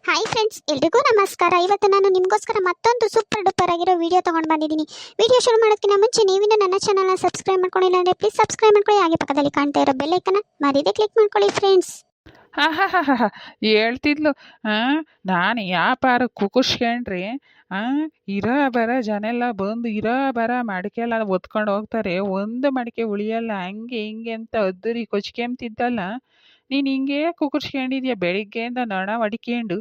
Hi friends, ಎಲ್ರಿಗೂ ನಮಸ್ಕಾರ. ಇವತ್ತು ನಾನು ನಿಮಗೋಸ್ಕರ ಮತ್ತೊಂದು ಸೂಪರ್ ಡೂಪರ್ ಆಗಿರೋ ವಿಡಿಯೋ ತೊಗೊಂಡು ಬಂದಿದ್ದೀನಿ. ವಿಡಿಯೋ ಶುರು ಮಾಡೋದಕ್ಕಿಂತ ಮುಂಚೆ ನೀವಿನ್ನೂ ನನ್ನ ಚಾನಲ್ನ ಸಬ್ಸ್ಕ್ರೈಬ್ ಮಾಡ್ಕೊಂಡಿಲ್ಲ ಅಂದರೆ ಪ್ಲೀಸ್ ಸಬ್ಸ್ಕ್ರೈಬ್ ಮಾಡ್ಕೊಳ್ಳಿ. ಹಾಗೆ ಪಕ್ಕದಲ್ಲಿ ಕಾಣ್ತಾ ಇರೋ ಬೆಲ್ ಐಕನ್ನ ಮರೀದೆ ಕ್ಲಿಕ್ ಮಾಡ್ಕೊಳ್ಳಿ ಫ್ರೆಂಡ್ಸ್. ಹಾ ಹಾ ಹಾ ಹಾ ಹಾ ಹೇಳ್ತಿದ್ಲು. ನಾನು ವ್ಯಾಪಾರ ಕುಕುಸ್ಕೊಂಡ್ರಿ ಇರೋ ಬರ ಜನ ಎಲ್ಲ ಬಂದು ಇರೋ ಬರ ಮಡಿಕೆ ಎಲ್ಲ ಒತ್ಕೊಂಡು ಹೋಗ್ತಾರೆ, ಒಂದು ಮಡಿಕೆ ಉಳಿಯಲ್ಲ. ಹಂಗೆ ಹಿಂಗೆ ಅಂತ ಅದ್ದರಿ ಕೊಚ್ಕೊಂತಿದ್ದಲ್ಲ, ನೀನು ಹಿಂಗೆ ಕುಕುರ್ಸ್ಕೊಂಡಿದ್ಯಾ ಬೆಳಿಗ್ಗೆಯಿಂದ ನೊಣ ಹೊಡಿಕೊಂಡು.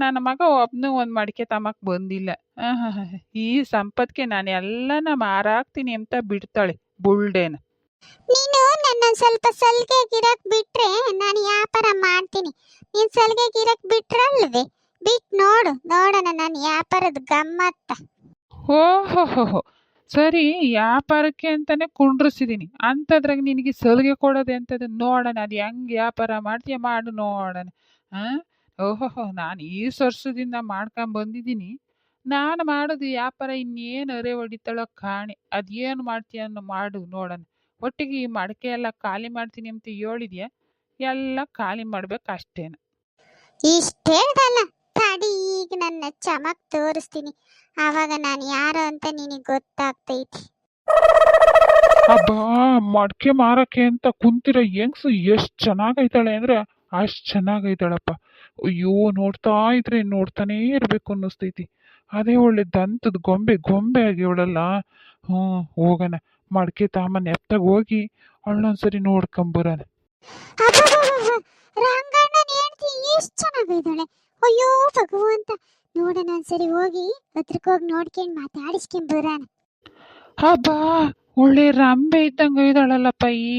ನನ್ನ ಮಗ ಒಬ್ನು ಒಂದು ಮಡಿಕೆ ತಮ್ಮಕ್ಕೆ ಬಂದಿಲ್ಲ. ಈ ಸಂಪತ್ಗೆ ನಾನು ಎಲ್ಲನ ಮಾರಾಕ್ತೀನಿ ಅಂತ ಬಿಡ್ತಾಳೆ ಬುಲ್ಡೇನ. ನೀನು ನನ್ನ ಸ್ವಲ್ಪ ಸಲ್ಗೆ ಗಿರಕ್ ಬಿಟ್ರೆ ನಾನು ವ್ಯಾಪಾರ ಮಾಡ್ತೀನಿ. ನೀನು ಸಲ್ಗೆ ಗಿರಕ್ ಬಿಟ್ರಲ್ವೇ, ಬಿಟ್ಟು ನೋಡೋಣ ನಾನು ವ್ಯಾಪಾರದ ಗಮ್ಮತ್ತ. ಓಹೋ ಸರಿ, ವ್ಯಾಪಾರಕ್ಕೆ ಅಂತಾನೆ ಕುಂಡ್ರಿಸಿದೀನಿ, ಅಂಥದ್ರಾಗ ನಿನಗೆ ಸಲಿಗೆ ಕೊಡೋದೆ ಅಂತದ್ದು. ನೋಡೋಣ ಅದು ಹೆಂಗೆ ವ್ಯಾಪಾರ ಮಾಡ್ತೀಯ, ಮಾಡು ನೋಡೋಣ. ಓಹೋ, ನಾನು ಈ ವರ್ಷದಿಂದ ಮಾಡ್ಕೊಂಡ್ ಬಂದಿದ್ದೀನಿ. ನಾನು ಮಾಡೋದು ವ್ಯಾಪಾರ ಇನ್ನೇನು ಅರೆ ಹೊಡಿತಾಳೋ ಕಾಣೆ. ಅದೇನು ಮಾಡ್ತೀಯ ಅನ್ನೋ ಮಾಡು ನೋಡೋಣ. ಒಟ್ಟಿಗೆ ಈ ಮಡಕೆ ಎಲ್ಲ ಖಾಲಿ ಮಾಡ್ತೀನಿ ಅಂತ ಹೇಳಿದ್ಯಾ, ಎಲ್ಲ ಖಾಲಿ ಮಾಡ್ಬೇಕು ಅಷ್ಟೇನ. ಇಷ್ಟೇದಲ್ಲ, ತಡಿ ಈಗ ನನ್ನ ಚಮಕ್ ತೋರಿಸ್ತೀನಿ, ಆವಾಗ ನಾನು ಯಾರು ಅಂತ ನಿನಗೆ ಗೊತ್ತಾಗ್ತೈತಿ. ಅಬ್ಬಾ, ಮಡಕೆ ಮಾರಕ್ಕೆ ಅಂತ ಕುಂತಿರೋ ಹೆಂಗ್ಸು ಎಷ್ಟು ಚೆನ್ನಾಗೈತಾಳೆ ಅಂದ್ರೆ ಅಷ್ಟು ಚೆನ್ನಾಗೈತಾಳಪ್ಪ. ಅಯ್ಯೋ, ನೋಡ್ತಾ ಇದ್ರೆ ನೋಡ್ತಾನೇ ಇರ್ಬೇಕು ಅನ್ನಿಸ್ತೈತಿ. ಅದೇ ಒಳ್ಳೆ ದಂತದ ಗೊಂಬೆ ಆಗ್ಯವಳಲ್ಲ. ಹೋಗೋಣ, ಮಡಕೆ ತಾಮನ್ ಎತ್ತಾಗ ಹೋಗಿ ಅವಳೊಂದ್ಸರಿ ನೋಡ್ಕೊಂಬರೋಣ. ರಂಗಣ್ಣನ ಹೆಂಡತಿ ಎಷ್ಟು ಚೆನ್ನಾಗಿದ್ದಾಳೆ. ಅಯ್ಯೋ ಭಗವಂತ, ನೋಡೋಣ ಒಂದ್ಸರಿ ಹೋಗಿ ಹತ್ರಕ್ಕೆ ನೋಡ್ಕೊಂಡು ಮಾತಾಡಿಸ್ಕೊಂಡ್ ಬರೋಣ. ಹಬ್ಬಾ, ಒಳ್ಳೆ ರಂಬೆ ಇದ್ದಂಗೆ ಇದ್ದಾಳಲ್ಲಪ್ಪ ಈ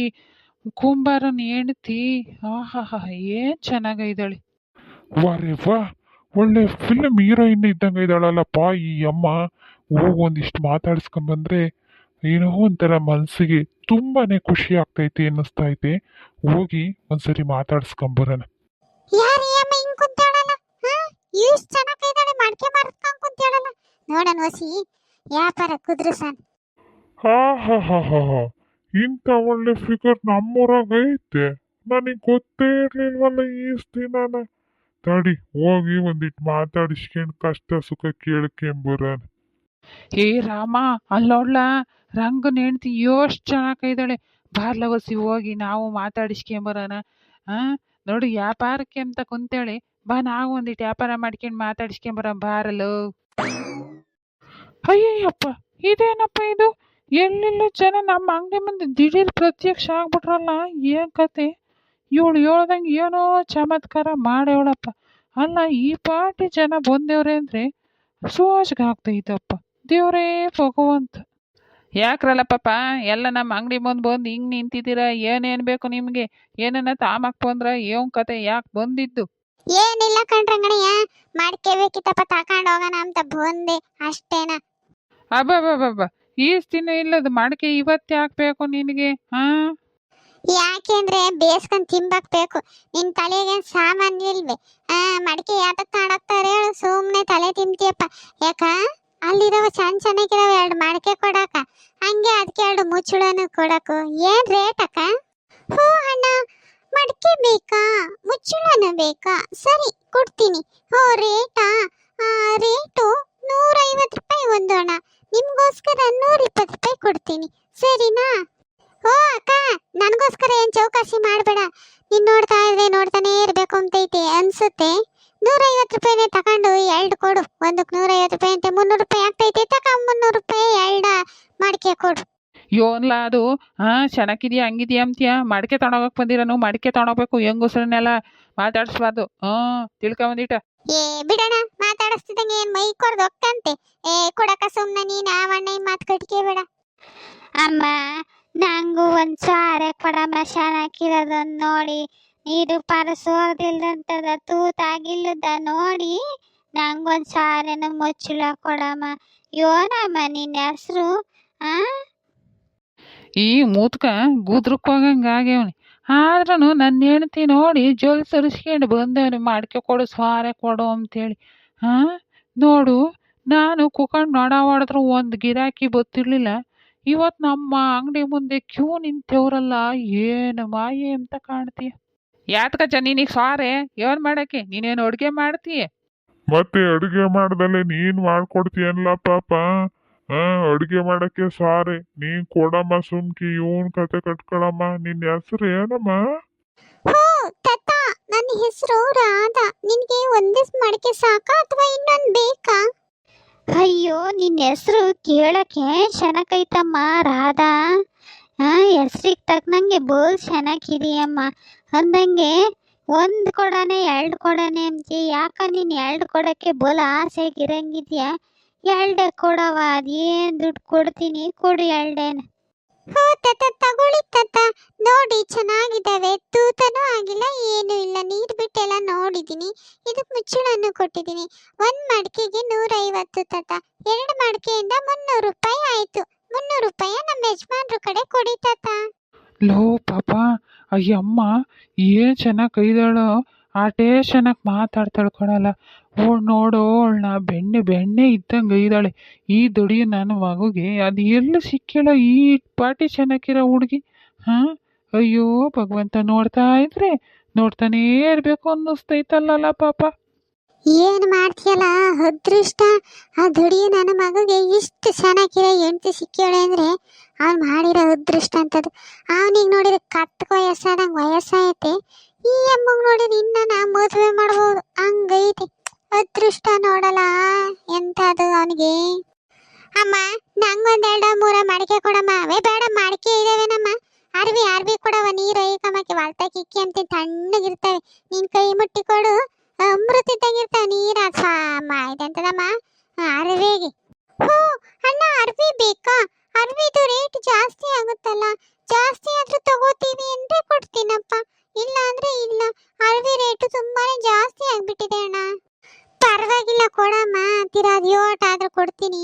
ಕುಂಬಾರನ ಹೆಂಡತಿ. ಆಹಾ, ಏನ್ ಚೆನ್ನಾಗಿದ್ದಾಳೆ. ವಾರೆ ವಾ, ಒಳ್ಳೆ ಫಿಲ್ಮ್ ಹೀರೋಯಿನ್ ಇದ್ದಂಗೆ ಇದ್ದಾಳಲ್ಲಪ್ಪ ಈ ಅಮ್ಮ. ಹೋಗಿ ಒಂದಿಷ್ಟು ಮಾತಾಡ್ಸ್ಕೊಂಬಂದ್ರೆ ಏನೋ ಒಂಥರ ಮನಸ್ಸಿಗೆ ತುಂಬಾನೇ ಖುಷಿ ಆಗ್ತೈತೆ ಅನ್ನಿಸ್ತೈತೆ. ಹೋಗಿ ಒಂದ್ಸರಿ ಮಾತಾಡ್ಸ್ಕೊಂಬರೋಣ. ಯಾರು ಈ ಅಮ್ಮ ಹಿಂಗ್ ಕುಂತಾಳಲ್ಲ? ಎಷ್ಟು ಚೆನ್ನಾಗಿದ್ದಾಳೆ, ಮಡ್ಕೆ ಮಾರ್ಕೊಂಡ್ ಕುಂತಾಳಲ್ಲ. ನೋಡೋಣ ಹೊಸಿ ವ್ಯಾಪಾರ ಕುದುರ್ಸನ್. ಹಾ ಹಾ ಹಾ ಹಾ ಹಾ, ಇಂಥ ಒಳ್ಳೆ ಫಿಗರ್ ನಮ್ಮೂರಾಗ ಐತೆ. ನನಗೆ ಗೊತ್ತೇ ಇರ್ಲಿಲ್ವಲ್ಲ ಈಸ್ ದಿನಾನ. ತಡಿ, ಹೋಗಿ ಒಂದಿಟ್ಟು ಮಾತಾಡಿಸ್ಕೊಂಡು ಕಷ್ಟ ಸುಖ ಕೇಳ್ಕೊಂಬರೋಣ. ಏ ರಾಮ, ಅಲ್ಲೋಡ್ಲ ರಂಗನ ಹೆಂಡತಿ ಎಷ್ಟು ಚೆನ್ನಾಗಿದ್ದಾಳೆ. ಬಾರ್ಲವಸಿ ಹೋಗಿ ನಾವು ಮಾತಾಡಿಸ್ಕೊಂಬರೋಣ. ನೋಡಿ, ವ್ಯಾಪಾರಕ್ಕೆ ಅಂತ ಕುಂತೇಳಿ ಬಾ, ನಾವು ಒಂದಿಟ್ಟು ವ್ಯಾಪಾರ ಮಾಡ್ಕೊಂಡು ಮಾತಾಡಿಸ್ಕೊಂಬರೋಣ ಬಾರಲು. ಅಯ್ಯಯ್ಯಪ್ಪ, ಇದೇನಪ್ಪ ಇದು? ಎಲ್ಲೆಲ್ಲೂ ಜನ ನಮ್ಮ ಅಂಗಡಿ ಮುಂದೆ ದಿಢೀರ್ ಪ್ರತ್ಯಕ್ಷ ಆಗ್ಬಿಟ್ರಲ್ಲ, ಏನ್ ಕತೆ? ಇವಳು ಹೇಳ್ದಂಗೆ ಏನೋ ಚಮತ್ಕಾರ ಮಾಡ್ಯವಳಪ್ಪ. ಅಲ್ಲ, ಈ ಪಾಟಿ ಜನ ಬಂದೇವ್ರೆ ಅಂದ್ರೆ ಸೋಜ್ಗಾಗ್ತೈತಪ್ಪ. ದೇವ್ರೇ ಭಗವಂತ. ಯಾಕ್ರಲ್ಲ ಪಾಪ, ಎಲ್ಲ ನಮ್ಮ ಅಂಗಡಿ ಬಂದು ಹಿಂಗೆ ನಿಂತಿದ್ದೀರಾ? ಏನೇನು ಬೇಕು ನಿಮಗೆ? ಏನನ್ನ ತಾಮಕ್ ಬಂದ್ರ? ಏನ್ ಕತೆ, ಯಾಕೆ ಬಂದಿದ್ದು? ಏನಿಲ್ಲ ಕಣ್ರಂಗಣಯ್ಯ, ಮಡ್ಕೆ ಬೇಕಿತ್ತಪ್ಪ, ತಕೊಂಡ್ ಹೋಗೋಣ ಅಂತ ಬಂದೆ ಅಷ್ಟೇನ. ಅಬ್ಬಬ್ಬಬ್ಬ, ದಿನ ಇಲ್ಲದ ಮಡಕೆ ಇವತ್ತೇ ಹಾಕ್ಬೇಕು ನಿನಗೆ? ಯಾಕೆಂದ್ರೆ ಬೇಸ್ಕೊಂಡ್ ತಿಂಬಕ್ ಬೇಕು. ನಿನ್ ತಲೆಗೆ ಸಾಮಾನ್ಯ ಇಲ್ವೇ? ಮಡಿಕೆ ಯಾತಕ್ ತಾಡಾಕ್ತಾರೆ ಹೇಳು? ಸುಮ್ನೆ ತಲೆ ತಿಂತೀಯಪ್ಪ. ಯಾಕ ಅಲ್ಲಿರೋ ಚೆನ್ನಾಗಿರೋ ಎರಡು ಮಡಕೆ ಕೊಡಾಕ, ಹಂಗೆ ಅದಕ್ಕೆ ಎರಡು ಮುಚ್ಚುಳನು ಕೊಡಕು. ಏನ್ ರೇಟ್ ಅಕ್ಕ? ಹೋ ಅಣ್ಣ, ಮಡಕೆ ಬೇಕಾ ಮುಚ್ಚುಳನು ಬೇಕಾ? ಸರಿ, ಕೊಡ್ತೀನಿ. ಹೋ, ರೇಟಾ? ರೇಟು 150 ರೂಪಾಯಿ ಒಂದು ಅಣ್ಣ. ನಿಮ್ಗೋಸ್ಕರ 120 ರೂಪಾಯಿ ಕೊಡ್ತೀನಿ, ಸರಿನಾ? ಓ ಅಕ್ಕ, ನನಗೋಸ್ಕರ ಏನ್ ಚೌಕಾಸಿ ಮಾಡಬೇಡ. ನೀನ್ ನೋಡ್ತಾ ಇದ್ರೆ ನೋಡ್ತಾನೆ ಇರ್ಬೇಕು ಅಂತೈತೆ ಅನ್ಸುತ್ತೆ. 150 ರೂಪಾಯಿನೇ ತಕೊಂಡು ಎರಡು ಕೊಡು. ಒಂದಕ್ಕೆ 150 ರೂಪಾಯಿ ಅಂತೆ 300 ರೂಪಾಯಿ ಆಗ್ತೈತೆ. ತಕ 300 ರೂಪಾಯಿ ಎರಡ ಮಡಿಕೆ ಕೊಡು. ಯೋನ್ಲ ಅದು ಚೆನ್ನಾಗಿದ್ಯಾ ಹಂಗಿದ್ಯಾ ಅಂತೀಯ? ಮಡಿಕೆ ತಗೊಂಡೋಗಕ್ ಬಂದಿರನು, ಮಡಿಕೆ ತಗೊಂಡೋಗ್ಬೇಕು. ಹೆಂಗಸ್ರನ್ನೆಲ್ಲ ಮಾತಾಡಿಸ್ಬಾರ್ದು. ತಿಳ್ಕೊಂಬಂದಿಟ. ಬಿಡಣ, ಮಾತಾಡಿಸ್ತಿದಂಗೆ ಏನ್ ಮೈ ಕೊರ್ದು ಹೋಗ್ತಂತೆ. ಕೊಡಕ ಸುಮ್ನೆ ನೀನ್ ಆವಣ್ಣ ಈ ಮಾತು ಕಟ್ಕೆ ಬೇಡ. ಅಮ್ಮ, ನಂಗೂ ಒಂದ್ ಸಾರೆ ಕೊಡಮ್ಮ, ಚೆನ್ನಾಗಿರೋದನ್ನ ನೋಡಿ. ನೀರು ಪರಸೋದಿಲ್ದಂತದ ತೂತಾಗಿಲ್ಲದ ನೋಡಿ ನಂಗೊಂದ್ ಸಾರೆನ ಮುಚ್ಚಳ ಕೊಡಮ್ಮ. ಯೋನಮ್ಮ ನಿನ್ನ ಹೆಸರು? ಈ ಮೂತ್ಕ ಗುದ್ರಕ್ ಹೋಗಂಗ ಆಗ್ಯವನಿ. ಆದ್ರೂ ನನ್ನ ಹೆಂಡತಿ ನೋಡಿ ಜೊಲ್ ಸರಿಸ್ಕೊಂಡು ಬಂದವನಿ, ಮಡಿಕೆ ಕೊಡು ಸ್ವಾರೆ ಕೊಡು ಅಂತೇಳಿ. ನೋಡು, ನಾನು ಕುಕೊಂಡು ನೊಡ ಹೊಡೆದ್ರು ಒಂದು ಗಿರಾಕಿ ಗೊತ್ತಿರ್ಲಿಲ್ಲ. ಇವತ್ತು ನಮ್ಮ ಅಂಗಡಿ ಮುಂದೆ ಕ್ಯೂ ನಿಂತವ್ರಲ್ಲ, ಏನು ಮಾಯೆ ಅಂತ ಕಾಣ್ತೀಯ. ಯಾತ್ಕಜ್ಜ ನೀನೀಗ ಸಾರೆ ಏನ್ ಮಾಡಕ್ಕೆ ನೀನೇನು ಅಡುಗೆ ಮಾಡ್ತೀಯ? ಮತ್ತೆ ಅಡುಗೆ ಮಾಡ್ದಲೆ ನೀನ್ ಮಾಡ್ಕೊಡ್ತೀಯನ್ಲ ಪಾಪ. ಅಡುಗೆ ಮಾಡಕ್ಕೆ ಸಾರೆ ನೀನ್ ಕೊಡಮ್ಮ ಸುಮ್ಕಿ ಇವನ್ ಕತೆ ಕಟ್ಕೊಳಮ್ಮ. ನಿನ್ ಹೆಸರು ಏನಮ್ಮ? ಹೋ ತಾತ, ನನ್ನ ಹೆಸರು ರಾಧಾ. ನಿನ್ಗೆ ಒಂದೇ ಮಡಿಕೆ ಸಾಕಾ ಅಥವಾ ಇನ್ನೊಂದು ಬೇಕಾ? ಅಯ್ಯೋ, ನಿನ್ನ ಹೆಸರು ಕೇಳಕ್ಕೆ ಚೆನ್ನಾಗೈತಮ್ಮ ರಾಧಾ. ಹೆಸ್ರಿಗೆ ತಕ್ಕನಂಗೆ ಬೋಲ್ ಚೆನ್ನಾಗಿದೆಯಮ್ಮ. ಅಂದಂಗೆ ಒಂದು ಕೊಡನೆ ಎರಡು ಕೊಡನೆ ಅಂತಿ. ಯಾಕ ನೀನು ಎರಡು ಕೊಡಕ್ಕೆ ಬೋಲ್ ಆಸೆಗಿರಂಗಿದ್ಯಾ? ಎರಡೇ ಕೊಡವ, ಅದೇನು ದುಡ್ಡು ಕೊಡ್ತೀನಿ, ಕೊಡು ಎರಡೇನ. ಹೋ ತಾತ, ತಗೊಳ್ಳಿ ತಾತ. ನೋಡಿ ಚೆನ್ನಾಗಿದ್ದಾವೆ, ತೂತನೂ ಆಗಿಲ್ಲ ಏನೂ ಇಲ್ಲ. ನೀರು ಬಿಟ್ಟೆಲ್ಲ ನೋಡಿದ್ದೀನಿ. ಇದಕ್ಕೆ ಮುಚ್ಚಳನ್ನು ಕೊಟ್ಟಿದ್ದೀನಿ. ಒಂದು ಮಡಿಕೆಗೆ 150 ತಾತ. 2 ಮಡಿಕೆಯಿಂದ 300 ರೂಪಾಯಿ ಆಯ್ತು. 300 ರೂಪಾಯಿ ನಮ್ಮ ಯಜಮಾನ್ರ ಕಡೆ ಕೊಡಿ ತಾತ. ಲೋ ಪಾಪ, ಅಯ್ಯಮ್ಮ ಏನ್ ಚೆನ್ನಾಗಿ ಕೈದಾಳೋ, ಆಟೇ ಚೆನ್ನಾಗಿ ಮಾತಾಡ್ತಾಳೆ ಕಣಲ್ಲ. ನೋಡು ಅವಳನ್ನ ಬೆಣ್ಣೆ ಇದ್ದಂಗೆ ಇದ್ದಾಳೆ. ಈ ದುಡಿ ನನ್ನ ಮಗುಗೆ ಅದು ಎಲ್ಲಿ ಸಿಕ್ಕಿಲ್ಲ ಈ ಪಾಟಿ ಚೆನ್ನಾಗಿರೋ ಹುಡುಗಿ. ಅಯ್ಯೋ ಭಗವಂತ, ನೋಡ್ತಾನೇ ಇರ್ಬೇಕು ಅನ್ನಿಸ್ತೈತಲ್ಲ ಪಾಪ. ಏನು ಮಾಡ್ತೀಯಲ್ಲ ಅದೃಷ್ಟ. ಆ ದುಡಿಯ ನನ್ನ ಮಗುಗೆ ಇಷ್ಟು ಚೆನ್ನಾಗಿರೋ ಹೆಂಡತಿ ಸಿಕ್ಕಿವಳೆ ಅಂದ್ರೆ ಅವ್ನು ಮಾಡಿರೋ ಅದೃಷ್ಟ ಅಂತದ್ದು. ಅವನಿಗೆ ನೋಡಿದ್ರೆ ಕತ್ತು ವಯಸ್ಸಾದಂಗೆ ವಯಸ್ಸಾಯತೆ. ಈ ಅಮ್ಮಗ್ ನೋಡಿದ್ರೆ ಇನ್ನ ನಾ ಮದುವೆ ಮಾಡ್ಬೋದು ಹಂಗೈತಿ. ಅದೃಷ್ಟ ನೋಡಲ್ಲ ಎಂತದು ಅವನಿಗೆ. ಅಮ್ಮ, ನಂಗೊಂದೆರಡು ಮೂರ ಮಡಿಕೆ ಕೊಡಮ್ಮ. ಅವೇ ಬೇಡ, ಮಡಿಕೆ ಇದಾವೇನಮ್ಮ. ಅರ್ವಿ ಕೊಡವ. ನೀರು ಐಕಮ್ಮಕ್ಕೆ ವಾಲ್ತಾ ಕಿಕ್ಕಿ ಅಂತ ತಣ್ಣಗಿರ್ತವೆ. ನಿನ್ ಕೈ ಮುಟ್ಟಿ ಕೊಡು, ಅಮೃತ ಇದ್ದಂಗಿರ್ತಾವ ನೀರು. ಇದೆಂತದಮ್ಮ ಅರವಿಗೆ. ಹೋ ಅಣ್ಣ, ಅರ್ವಿ ಬೇಕಾ? ಅರ್ವಿದು ರೇಟ್ ಜಾಸ್ತಿ ಆಗುತ್ತಲ್ಲ. ಜಾಸ್ತಿ ಆದ್ರೂ ತಗೋತೀವಿ ಅಂದ್ರೆ ಕೊಡ್ತೀನಪ್ಪ, ಇಲ್ಲ ಅಂದ್ರೆ ಇಲ್ಲ. ಅರ್ವಿ ರೇಟು ತುಂಬಾನೇ ಜಾಸ್ತಿ ಆಗ್ಬಿಟ್ಟಿದೆ ಅಣ್ಣ. ಪರವಾಗಿಲ್ಲ ಕೊಡಮ್ಮ, ತಿರಾದ್ ಯೋಟಾದ್ರೂ ಕೊಡ್ತೀನಿ.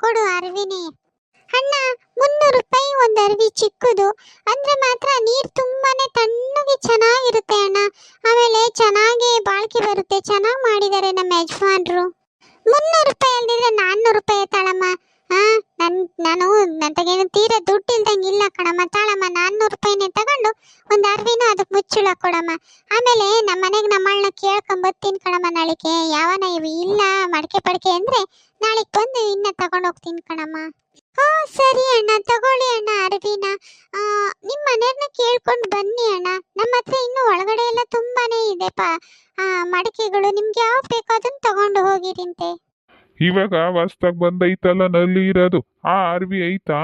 ಕೊಡು ಅರ್ವಿನೇ. ಅಣ್ಣ, 300 ರೂಪಾಯಿ ಒಂದು ಅರ್ವಿ ಚಿಕ್ಕದು. ಅಂದ್ರೆ ಮಾತ್ರ ನೀರು ತುಂಬಾನೇ ತಣ್ಣಗೆ ಚೆನ್ನಾಗಿರುತ್ತೆ ಅಣ್ಣ. ಆಮೇಲೆ ಚೆನ್ನಾಗಿ ಬಾಳ್ಕೆ ಬರುತ್ತೆ. ಚೆನ್ನಾಗಿ ಮಾಡಿದ್ದಾರೆ ನಮ್ಮ ಯಜಮಾನ್ರು. 300 ರೂಪಾಯಿ ಅಲ್ದಿದ್ರೆ 400 ರೂಪಾಯಿ ತಾಳಮ್ಮ. ನಾನು ನಂತಗೇನು ತೀರಾ ದುಡ್ಡು ಇಲ್ದಂಗಿಲ್ಲ ಕಣಮ್ಮ. ತಾಳಮ್ಮ, 400 ರೂಪಾಯಿನೇ ತಗೊಂಡು ಒಂದು ಅರ್ವಿನ ಅದಕ್ಕೆ ಮುಚ್ಚುಳ ಕೊಡಮ್ಮ. ಆಮೇಲೆ ನಮ್ಮ ಮನೆಗೆ ನಮ್ಮಳನ್ನ ಕೇಳ್ಕೊಂಬತ್ತೀನಿ ಕಣಮ್ಮ. ನಾಳೆಗೆ ಯಾವನ ಇವು ಇಲ್ಲ ಮಡಿಕೆ ಪಡಿಕೆ ಅಂದ್ರೆ ನಾಳೆಗೆ ಬಂದು ಇನ್ನ ತಗೊಂಡು ಹೋಗ್ತೀನಿ ಕಣಮ್ಮ. ಸರಿ ಅಣ್ಣ, ತಗೊಳ್ಳಿ ಅಣ್ಣ ಅರ್ವಿನ. ನಿಮ್ಮ ಮನೆಯವ್ರನ್ನ ಕೇಳ್ಕೊಂಡು ಬನ್ನಿ ಅಣ್ಣ. ನಮ್ಮ ಹತ್ರ ಇನ್ನು ಒಳಗಡೆ ಎಲ್ಲ ತುಂಬಾನೇ ಇದೆ ಮಡಿಕೆಗಳು. ನಿಮ್ಗೆ ಯಾವ ಬೇಕೋ ಅದನ್ನ ತಗೊಂಡು ಹೋಗಿರಿಂತೆ. ಇವಾಗ ಹೊಸ್ದಾಗ್ ಬಂದೈತಲ್ಲ ನಲ್ಲಿ ಇರೋದು, ಆ ಅರ್ವಿ ಐತಾ?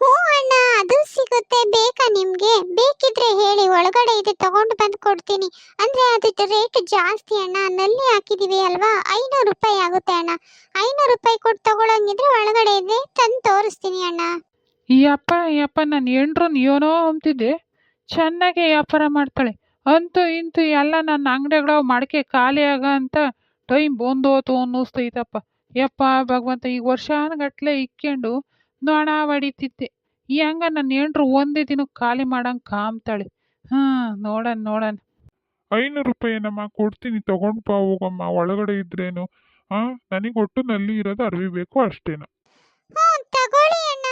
ಹ್ಞೂ ಅಣ್ಣ, ಅದು ಸಿಗುತ್ತೆ. ಬೇಕಾ ನಿಮ್ಗೆ? ಬೇಕಿದ್ರೆ ಹೇಳಿ, ಒಳಗಡೆ ಇದೆ, ತಗೊಂಡು ಬಂದು ಕೊಡ್ತೀನಿ. ಅಂದ್ರೆ ಅದು ರೇಟ್ ಜಾಸ್ತಿ ಅಣ್ಣ. ನಲ್ಲಿ ಹಾಕಿದೀವಿ ಅಲ್ವಾ, 500 ರೂಪಾಯಿ ಆಗುತ್ತೆ ಅಣ್ಣ. 500 ರೂಪಾಯಿ ಕೊಟ್ಟು ತಗೊಳಂಗಿದ್ರೆ ಒಳಗಡೆ ಇದೆ, ತಂದು ತೋರಿಸ್ತೀನಿ ಅಣ್ಣ. ಈ ಅಪ್ಪ ನನ್ನ ಹೆಂಡ್ರು ಏನೋ ಅಂತಿದ್ದೆ, ಚೆನ್ನಾಗಿ ವ್ಯಾಪಾರ ಮಾಡ್ತಾಳೆ. ಅಂತೂ ಇಂತೂ ಎಲ್ಲ ನನ್ನ ಅಂಗಡಿಗಳ ಮಡಿಕೆ ಖಾಲಿ ಆಗ ಅಂತ ಟೈಮ್ ಬಂದೋತು ಅನ್ನಿಸ್ತೈತಪ್ಪ. ಯಪ್ಪ ಭಗವಂತ, ಈಗ ವರ್ಷಾನುಗಟ್ಲೆ ಇಕ್ಕೊಂಡು ನೊಣ ಹೊಡಿತಿದ್ದೆ. ಈ ಹಂಗ ನನ್ನ ಹೆಂಡ್ರು ಒಂದೇ ದಿನಕ್ಕೆ ಖಾಲಿ ಮಾಡಂಗೆ ಕಾಮ್ತಾಳೆ. ನೋಡಣ. 500 ರೂಪಾಯಿನಮ್ಮ, ಕೊಡ್ತೀನಿ ತಗೊಂಡ್ ಬಾ ಹೋಗಮ್ಮ. ಒಳಗಡೆ ಇದ್ರೇನು? ನನಗೆ ಒಟ್ಟು ನಲ್ಲಿ ಇರೋದು ಅರ್ವಿ ಬೇಕು ಅಷ್ಟೇನ. ತಗೊಳ್ಳಿ ಅಣ್ಣ,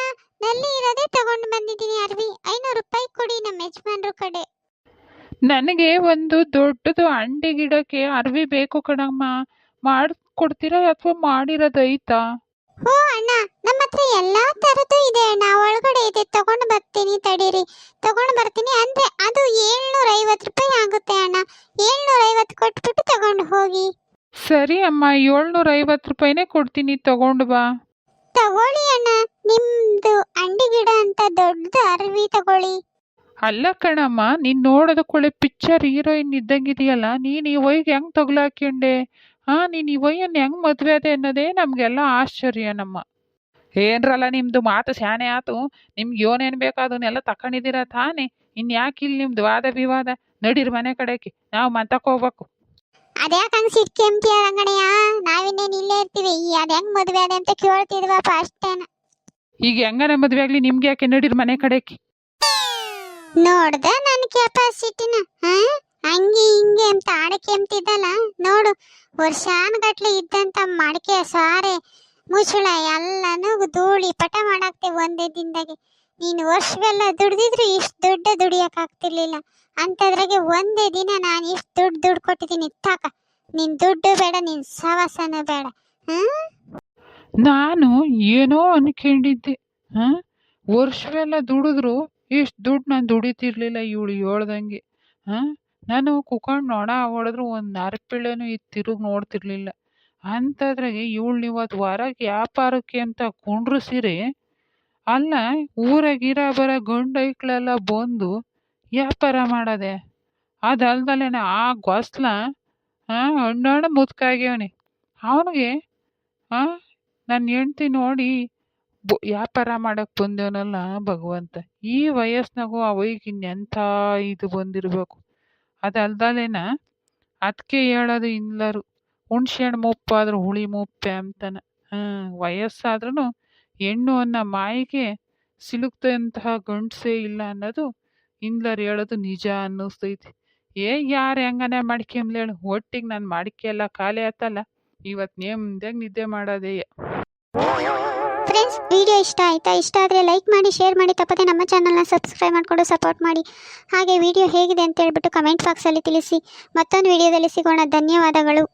ನಲ್ಲಿ ಇರೋದೇ ತಗೊಂಡು ಬಂದಿದ್ದೀನಿ ಅರ್ವಿ. 500 ರೂಪಾಯಿ ಕೊಡಿ ನಮ್ಮ ಯಜಮಾನ್ರ ಕಡೆ. ನನಗೆ ಒಂದು ದೊಡ್ಡದು ಅಂಡಿ ಗಿಡಕ್ಕೆ ಅರ್ವಿ ಬೇಕು ಕಣಮ್ಮ. ಮಾಡ್ಕೊಡ್ತೀರಾ ಅಥವಾ ಮಾಡಿರೋದು ಐತಾ? ಹೋ ಅಣ್ಣ, ನಮ್ಮ ಹತ್ರ ಎಲ್ಲಾ ತರದ್ದು ಇದೆ ಅಣ್ಣ. ಒಳಗಡೆ ಇದೆ, ತಗೊಂಡು ಬರ್ತೀನಿ ತಡೀರಿ. ತಗೊಂಡು ಬರ್ತೀನಿ. ಅಂದ್ರೆ ಅದು 750 ರೂಪಾಯಿ ಆಗುತ್ತೆ ಅಣ್ಣ. 750 ಕೊಟ್ಬಿಟ್ಟು ತಗೊಂಡು ಹೋಗಿ. ಸರಿ ಅಮ್ಮ, 750 ರೂಪಾಯಿನೇ ಕೊಡ್ತೀನಿ, ತಗೊಂಡು ಬಾ. ತಗೊಳ್ಳಿ ಅಣ್ಣ, ನಿಮ್ದು ಅಂಡಿ ಗಿಡ ಅಂತ ದೊಡ್ಡದು ಅರ್ವಿ ತಗೊಳ್ಳಿ. ಅಲ್ಲ ಕಣಮ್ಮ, ನೀನ್ ನೋಡೋದಕ್ಕೊಳ್ಳೆ ಪಿಕ್ಚರ್ ಹೀರೋಯಿನ್ ಇದ್ದಂಗಿದೆಯಲ್ಲ. ನೀನ್ ಈ ವೈಗೆ ಹೆಂಗ್ ತಗ್ಲಾಕೊಂಡೆ? ನೀನ್ ಈ ವಯ್ಯನ್ನ ಹೆಂಗ್ ಮದ್ವೆ ಅದೆ ಅನ್ನೋದೇ ನಮ್ಗೆಲ್ಲ ಆಶ್ಚರ್ಯ ನಮ್ಮ. ಏನ್ರಲ್ಲ ನಿಮ್ದು ಮಾತು ಶಾನೆ ಆತು. ನಿಮ್ಗೆ ಏನೇನ್ ಬೇಕು ಅದನ್ನೆಲ್ಲ ತಕೊಂಡಿದ್ದೀರಾ ತಾನೇ. ಇನ್ಯಾಕೆ ಇಲ್ಲಿ ನಿಮ್ದು ವಾದ ವಿವಾದ? ನಡೀರ್ ಮನೆ ಕಡೆಗೆ, ನಾವು ಮಂತಕ್ಕೆ ಹೋಗ್ಬೇಕು. ಅದ್ಯಾಕೆ ಹಂಗ್ ಸಿಟ್ಕೆಂಬ್ತೀಯ ರಂಗಣಯ್ಯ? ನಾವಿನ್ನೇನು ಇಲ್ಲೇ ಇರ್ತೀವಿ. ಅದ್ ಹೆಂಗ್ ಮದ್ವೆ ಅದೆ ಅಂತ ಕೇಳ್ತಿದ್ವಪ್ಪ ಅಷ್ಟೇನ. ಈಗ ಹೆಂಗನ ಮದ್ವೆ ಆಗ್ಲಿ, ನಿಮ್ಗೆ ಯಾಕೆ? ನಡೀರ್ ಮನೆ ಕಡೆಗೆ. ನೋಡ್ದ ನನ್ನ ಕೆಪಾಸಿಟಿನ? ಹಂಗೆ ಹಿಂಗೆ ಅಂತ ಆಡಕ್ಕೆ ಎಂತಿದ್ದಲ್ಲ ನೋಡು. ವರ್ಷಾನುಗಟ್ಲೆ ಇದ್ದಂತ ಮಡಿಕೆ ಸಾರೆ ಮುಚ್ಚಳ ಎಲ್ಲಾನು ಧೂಳಿ ಪಟ ಮಾಡಾಕ್ತೆ ಒಂದೇ ದಿನದಾಗೆ. ನೀನು ವರ್ಷವೆಲ್ಲ ದುಡ್ದಿದ್ರು ಇಷ್ಟು ದೊಡ್ಡ ದುಡಿಯಕ್ ಆಗ್ತಿರ್ಲಿಲ್ಲ. ಅಂಥದ್ರಾಗೆ ಒಂದೇ ದಿನ ನಾನು ಇಷ್ಟು ದುಡ್ಡು ಕೊಟ್ಟಿದ್ದೀನಿ ತಾಕ. ನಿನ್ ದುಡ್ಡು ಬೇಡ, ನಿನ್ ಸವಾಸನೂ ಬೇಡ. ನಾನು ಏನೋ ಅನ್ಕೊಂಡಿದ್ದೆ. ವರ್ಷವೆಲ್ಲ ದುಡಿದ್ರು ಇಷ್ಟು ದುಡ್ಡು ನಾನು ದುಡಿತಿರ್ಲಿಲ್ಲ ಇವಳು ಹೇಳ್ದಂಗೆ. ನಾನು ಕುತ್ಕೊಂಡು ನೊಣ ಹೊಡೆದ್ರು ಒಂದು ನರಪಿಳ್ಳೆನೂ ಇದು ತಿರುಗಿ ನೋಡ್ತಿರ್ಲಿಲ್ಲ. ಅಂಥದ್ರಾಗೆ ಇವಳು ಇವತ್ತು ಹೊರಗೆ ವ್ಯಾಪಾರಕ್ಕೆ ಅಂತ ಕುಂಡ್ರಿಸಿರಿ. ಅಲ್ಲ, ಊರಾಗಿರ ಬರೋ ಗಂಡು ಐಕ್ಳೆಲ್ಲ ಬಂದು ವ್ಯಾಪಾರ ಮಾಡೋದೆ. ಅದಲ್ದಲೇನ ಆ ಗೊಸ್ಲ ಹಣ್ಣು ಮುತ್ಕಾಗ್ಯವನೆ. ಅವನಿಗೆ ನನ್ನ ಹೆಂಡ್ತಿ ನೋಡಿ ವ್ಯಾಪಾರ ಮಾಡಕ್ಕೆ ಬಂದವನಲ್ಲ ಭಗವಂತ. ಈ ವಯಸ್ಸಿನಾಗೂ ಅವೈಗೆ ಇನ್ನೆಂಥ ಇದು ಬಂದಿರಬೇಕು. ಅದಲ್ದಲೇನ ಅದಕ್ಕೆ ಹೇಳೋದು ಎಲ್ಲರೂ, ಹುಣ್ಸೆ ಹಣ್ಣು ಮುಪ್ಪಾದ್ರೂ ಹುಳಿ ಮುಪ್ಪೆ ಅಂತಾನೆ. ವಯಸ್ಸಾದ್ರೂ ಹೆಣ್ಣು ಅನ್ನೋ ಮಾಯಿಗೆ ಸಿಲುಕ್ದಂತಹ ಗಂಡಸೇ ಇಲ್ಲ ಅನ್ನೋದು ಇಂದ್ಲರು ಹೇಳೋದು ನಿಜ ಅನ್ನಿಸ್ತೈತಿ. ಯಾರು ಹೆಂಗನೆ ಮಾಡ್ಕೊಂಬ್ಲಿ ಹೇಳು, ಒಟ್ಟಿಗೆ ನಾನು ಮಡಿಕೆ ಎಲ್ಲ ಖಾಲಿ ಆಯ್ತಲ್ಲ, ಇವತ್ತು ನೆಮ್ಮದಿಯಾಗಿ ನಿದ್ದೆ ಮಾಡೋದೇ. ಫ್ರೆಂಡ್ಸ್, ವಿಡಿಯೋ ಇಷ್ಟ ಆಯ್ತಾ? ಇಷ್ಟ ಆದರೆ ಲೈಕ್ ಮಾಡಿ, ಶೇರ್ ಮಾಡಿ, ತಪ್ಪದೆ ನಮ್ಮ ಚಾನಲ್ನ ಸಬ್ಸ್ಕ್ರೈಬ್ ಮಾಡಿಕೊಂಡು ಸಪೋರ್ಟ್ ಮಾಡಿ. ಹಾಗೆ ವಿಡಿಯೋ ಹೇಗಿದೆ ಅಂತ ಹೇಳ್ಬಿಟ್ಟು ಕಮೆಂಟ್ ಬಾಕ್ಸಲ್ಲಿ ತಿಳಿಸಿ. ಮತ್ತೊಂದು ವಿಡಿಯೋದಲ್ಲಿ ಸಿಗೋಣ. ಧನ್ಯವಾದಗಳು.